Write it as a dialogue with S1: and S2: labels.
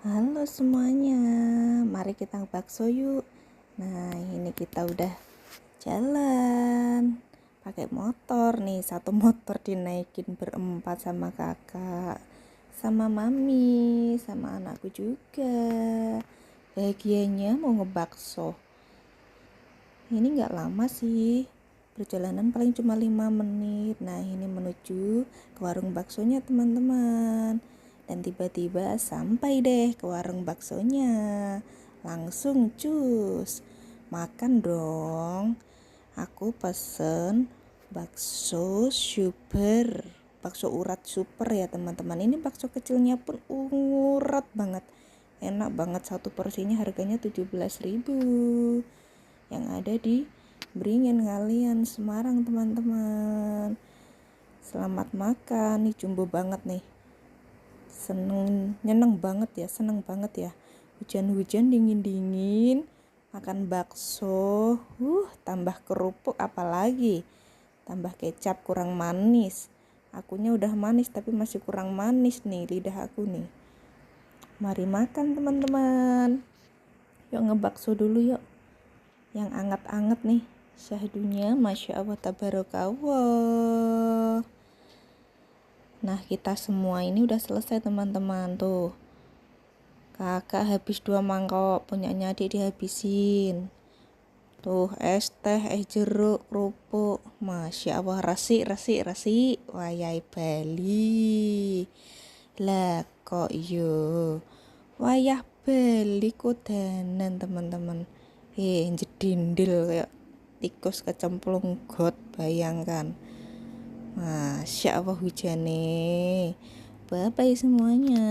S1: Halo semuanya, mari kita bakso yuk. Nah ini kita udah jalan pakai motor nih, satu motor dinaikin berempat sama kakak, sama mami, sama anakku juga. Bahagianya mau ngebakso. Ini nggak lama sih, perjalanan paling cuma 5 menit. Nah ini menuju ke warung baksonya teman-teman. Dan tiba-tiba sampai deh ke warung baksonya. Langsung cus, makan dong. Aku pesen bakso super, bakso urat super ya teman-teman. Ini bakso kecilnya pun urat banget, enak banget. Satu porsinya harganya 17.000, yang ada di Beringin Ngalian, Semarang teman-teman. Selamat makan, nih jumbo banget nih. Seneng banget ya. Hujan-hujan dingin-dingin, makan bakso, tambah kerupuk apalagi. Tambah kecap kurang manis. Akunya udah manis tapi masih kurang manis nih lidah aku nih. Mari makan teman-teman. Yuk ngebakso dulu yuk. Yang anget-anget nih, syahdunya Masya Allah tabarakallah. Nah kita semua ini udah selesai teman-teman. Tuh kakak habis 2 mangkok, punyanya adik dihabisin. Tuh es teh, es jeruk, kerupuk, Masya Allah, resi wayai Bali. Lah kok yo wayah Bali kodanan teman-teman. Jedindil kayak tikus kecemplung got, bayangkan. Masya Allah hujane. Bye bye semuanya.